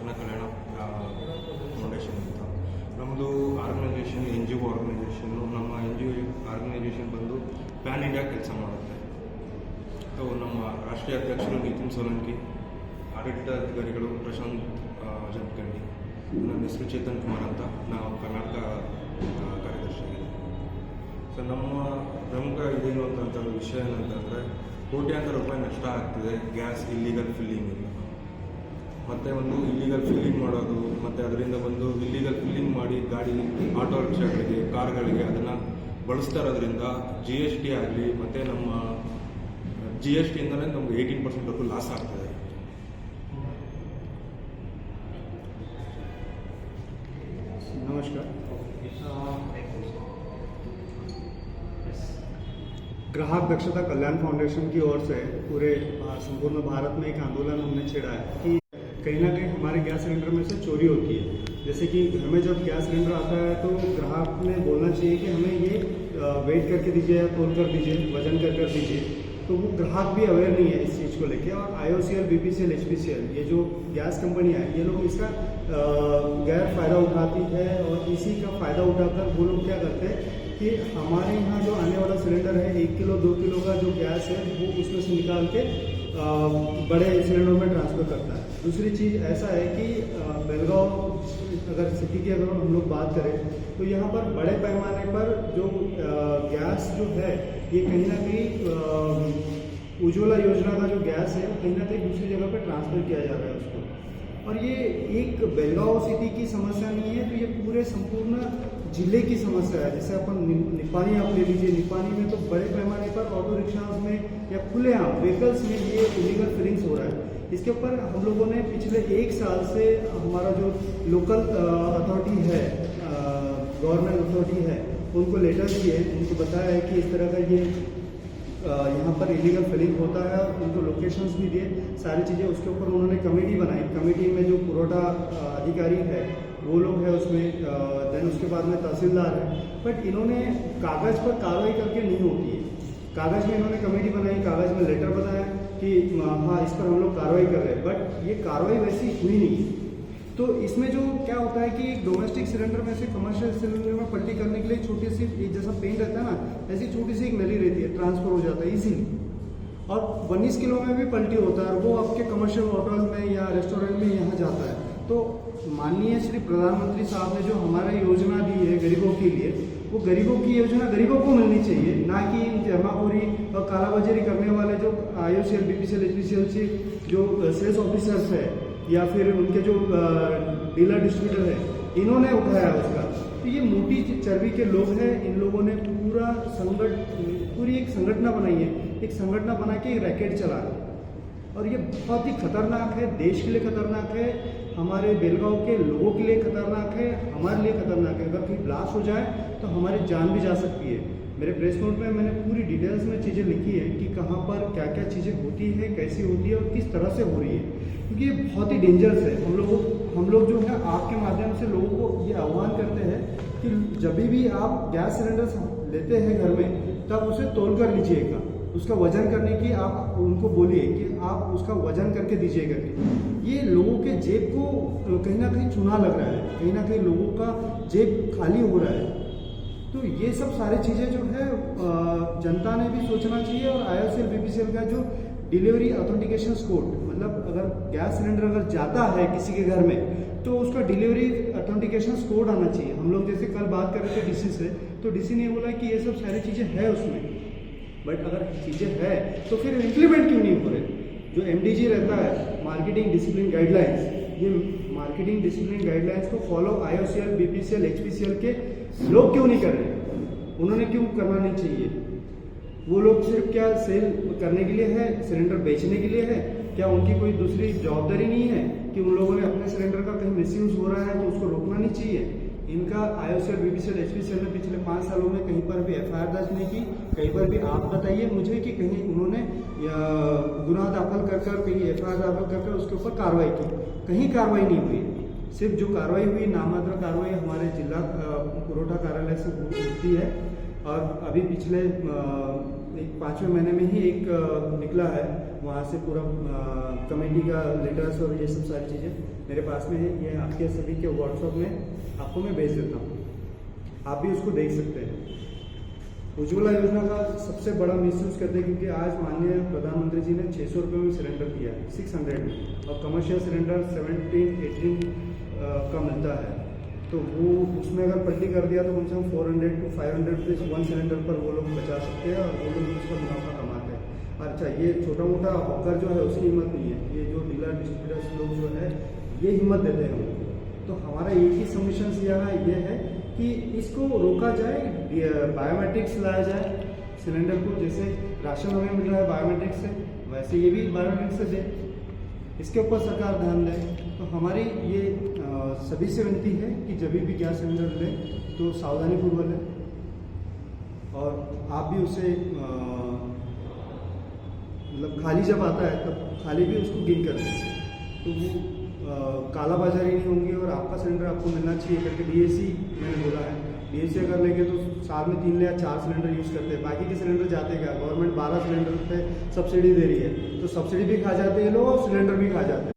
ಜನಕಲ್ಯಾಣ foundation ಅಂತ ನಮ್ಮದು organisation NGO ಆರ್ಗನೈಜೇಷನ್ನು. ನಮ್ಮ NGO ಆರ್ಗನೈಜೇಷನ್ ಬಂದು ಪ್ಯಾನ್ ಇಂಡಿಯಾ ಕೆಲಸ ಮಾಡುತ್ತೆ. ನಮ್ಮ ರಾಷ್ಟ್ರೀಯ ಅಧ್ಯಕ್ಷರು ನಿತಿನ್ ಸೋಲಂಕಿ, ಆಡಳಿತ ಅಧಿಕಾರಿಗಳು ಪ್ರಶಾಂತ್ ಜಮಖಂಡಿ, ನನ್ನ ಹೆಸರು ಚೇತನ್ ಕುಮಾರ್ ಅಂತ, ನಾವು ಕರ್ನಾಟಕ ಕಾರ್ಯದರ್ಶಿಯಾಗಿದೆ. ಸೊ ನಮ್ಮ ಪ್ರಮುಖ ಇದೇನು ಅಂತಂದ್ರೆ ವಿಷಯ ಏನಂತಂದರೆ ಕೋಟ್ಯಾಂತರ ರೂಪಾಯಿ ನಷ್ಟ ಆಗ್ತಿದೆ ಗ್ಯಾಸ್ ಇಲ್ಲಿಗಲ್ ಫಿಲ್ಲಿಂಗಿಂದ. ಮತ್ತು ಒಂದು ಇಲ್ಲಿಗಲ್ ಫಿಲ್ಲಿಂಗ್ ಮಾಡೋದು, ಮತ್ತು ಅದರಿಂದ ಒಂದು ಇಲ್ಲಿಗಲ್ ಫಿಲ್ಲಿಂಗ್ ಮಾಡಿ ಗಾಡಿ ಆಟೋ ರಿಕ್ಷಾಗಳಿಗೆ ಕಾರ್ಗಳಿಗೆ ಅದನ್ನು ಬಳಸ್ತಾ ಇರೋದ್ರಿಂದ GST ಆಗಲಿ ಮತ್ತು ನಮ್ಮ GST ಇಂದಲೇ ನಮ್ಗೆ 18% ಲಾಸ್ ಆಗ್ತದೆ. नमस्कार। ग्राहक दक्षता कल्याण फाउंडेशन की ओर से पूरे संपूर्ण भारत में एक आंदोलन हमने छेड़ा है कि कहीं ना कहीं हमारे गैस सिलेंडर में से चोरी होती है। जैसे कि घर में जब गैस सिलेंडर आता है तो ग्राहक ने बोलना चाहिए कि हमें ये वेट करके दीजिए या तोल कर दीजिए, वजन कर दीजिए। तो वो ग्राहक भी अवेयर नहीं है इस चीज़ को लेके। और IOCL, BPCL, HPCL ये जो गैस कंपनियाँ हैं ये लोग इसका गैर फ़ायदा उठाती है, और इसी का फ़ायदा उठाकर वो लोग क्या करते हैं कि हमारे यहाँ जो आने वाला सिलेंडर है 1 किलो 2 किलो का जो गैस है वो उसमें से निकाल के बड़े सिलेंडर में ट्रांसफ़र करता है। दूसरी चीज़ ऐसा है कि बेलगांव अगर सिटी की अगर हम लोग बात करें तो यहाँ पर बड़े पैमाने पर जो गैस जो है ये कहीं ना कहीं उज्ज्वला योजना का जो गैस है कहीं ना कहीं दूसरी जगह पर ट्रांसफ़र किया जा रहा है उसको। और ये एक बेलगांव सिटी की समस्या नहीं है, तो ये पूरे संपूर्ण जिले की समस्या है। जैसे अपन निपानी आप ले लीजिए, निपानी में तो बड़े पैमाने पर ऑटो रिक्शाज में या खुलेआम व्हीकल्स में ये इलीगल फिलिंग्स हो रहा है। इसके ऊपर हम लोगों ने पिछले 1 साल से हमारा जो लोकल अथॉरिटी है, गवर्नमेंट अथॉरिटी है, उनको लेटर दिए, उनको बताया है कि इस तरह का ये यहाँ पर इलीगल फिलिंग होता है, उनको लोकेशंस भी दिए, सारी चीज़ें। उसके ऊपर उन्होंने कमेटी बनाई, कमेटी में जो पुरोठा अधिकारी है वो लोग हैं उसमें, देन उसके बाद में तहसीलदार है। बट इन्होंने कागज़ पर कार्रवाई करके नहीं होती है। कागज़ में इन्होंने कमेटी बनाई, कागज़ में लेटर बनाया कि हाँ इस पर हम लोग कार्रवाई कर रहे हैं, बट ये कार्रवाई वैसी हुई नहीं। तो इसमें जो क्या होता है कि एक डोमेस्टिक सिलेंडर में से कमर्शियल सिलेंडर में पलटी करने के लिए छोटी सी जैसा पेन रहता है ना, ऐसी छोटी सी एक नली रहती है, ट्रांसफर हो जाता है इजीली। और 19 किलो में भी पलटी होता है, और वो आपके कमर्शियल होटल में या रेस्टोरेंट में यहाँ जाता है। तो माननीय श्री प्रधानमंत्री साहब ने जो हमारा योजना दी है गरीबों के लिए, वो गरीबों की योजना गरीबों को मिलनी चाहिए, ना कि जमाखोरी और कालाबाजारी करने वाले जो IOCL, BPCL, HPCL से जो सेल्स ऑफिसर्स है या फिर उनके जो डीलर डिस्ट्रीब्यूटर है, इन्होंने उठाया उसका। तो ये मोटी चर्बी के लोग हैं, इन लोगों ने पूरी एक संगठन बनाई है, एक संगठन बना के रैकेट चला है। और ये बहुत ही खतरनाक है, देश के लिए खतरनाक है, हमारे बेलगांव के लोगों के लिए खतरनाक है, हमारे लिए खतरनाक है। अगर कहीं ब्लास्ट हो जाए तो हमारी जान भी जा सकती है। मेरे प्रेस नोट में मैंने पूरी डिटेल्स में चीज़ें लिखी है कि कहाँ पर क्या क्या चीज़ें होती है, कैसी होती है और किस तरह से हो रही है, क्योंकि ये बहुत ही डेंजरस है। हम लोग जो है आपके माध्यम से लोगों को ये आह्वान करते हैं कि जब भी आप गैस सिलेंडर लेते हैं घर में तब उसे तोल कर लीजिएगा, उसका वजन करने की आप उनको बोलिए कि आप उसका वजन करके दीजिए करके। ये लोगों के जेब को कहीं ना कहीं चूना लग रहा है, कहीं ना कहीं लोगों का जेब खाली हो रहा है। तो ये सब सारी चीज़ें जो है जनता ने भी सोचना चाहिए। और IOCL, BPCL का जो डिलीवरी ऑथेंटिकेशन कोड, मतलब अगर गैस सिलेंडर अगर जाता है किसी के घर में तो उसका डिलीवरी ऑथेंटिकेशन कोड आना चाहिए। हम लोग जैसे कल बात कर रहे थे DC से, तो DC ने बोला कि ये सब सारी चीज़ें है उसमें, बट अगर चीज़ें है तो फिर इम्प्लीमेंट क्यों नहीं हो रहे? जो MDG रहता है, मार्केटिंग डिसिप्लिन गाइडलाइंस, ये मार्केटिंग डिसिप्लिन गाइडलाइंस को फॉलो IOCL, BPCL, HPCL के लोग क्यों नहीं कर रहे? उन्होंने क्यों करना नहीं चाहिए? वो लोग सिर्फ क्या सेल करने के लिए है, सिलेंडर बेचने के लिए है? क्या उनकी कोई दूसरी जवाबदारी नहीं है कि उन लोगों ने अपने सिलेंडर का कहीं मिसयूज़ हो रहा है तो उसको रोकना नहीं चाहिए? इनका IOCL, BPCL, HPCL ने पिछले 5 सालों में कहीं पर भी FIR दर्ज नहीं की। कहीं पर भी आप बताइए मुझे कि कहीं उन्होंने गुनाह दाखिल कर कहीं FIR दाखिल कर उसके ऊपर कार्रवाई की? कहीं कार्रवाई नहीं हुई। सिर्फ जो कार्रवाई हुई, नाममात्र कार्रवाई हमारे जिला पुरोठा कार्यालय से होती है। और अभी पिछले एक 5वें महीने में ही एक निकला है, वहाँ से पूरा कमेटी का लेटर्स और ये सब सारी चीज़ें मेरे पास में है। ये आपके सभी के व्हाट्सएप में आपको मैं भेज देता हूँ, आप भी उसको देख सकते हैं। उज्ज्वला योजना का सबसे बड़ा मिसयूज़ करते हैं क्योंकि आज माननीय प्रधानमंत्री जी ने 600 रुपये में सिलेंडर दिया है, 600 में, और कमर्शियल सिलेंडर 17-18 का मिलता है। तो वो उसमें अगर पलटी कर दिया तो कम से कम 400 to 500 रुपीज़ 1 सिलेंडर पर वो लोग बचा सकते हैं और वो लोग उसका मुनाफा कमाते हैं। अच्छा, ये छोटा मोटा हॉकर जो है उसकी हिम्मत नहीं है, ये जो डीलर डिस्ट्रीब्यूटर्स लोग जो है ये हिम्मत देते हैं उनको। तो हमारा एक ही सबमिशन यहाँ ये है कि इसको रोका जाए, बायोमेट्रिक्स लाया जाए सिलेंडर को, जैसे राशन हमें मिल रहा है बायोमेट्रिक से, वैसे ये भी बायोमेट्रिक से दे, इसके ऊपर सरकार ध्यान दे। तो हमारी ये सभी से विनती है कि जब भी गैस सिलेंडर लें तो सावधानी पूर्वक लें, और आप भी उसे मतलब खाली जब आता है तब खाली भी उसको गिन कर दें, तो वो कालाबाजारी नहीं होंगी और आपका सिलेंडर आपको मिलना चाहिए करके। डीएसी मैंने बोला है, डीएसी अगर लेंगे तो साल में 3 या 4 सिलेंडर यूज़ करते हैं, बाकी के सिलेंडर जाते क्या, गवर्नमेंट 12 सिलेंडर पे सब्सिडी दे रही है, तो सब्सिडी भी खा जाते हैं लोग और सिलेंडर भी खा जाते हैं।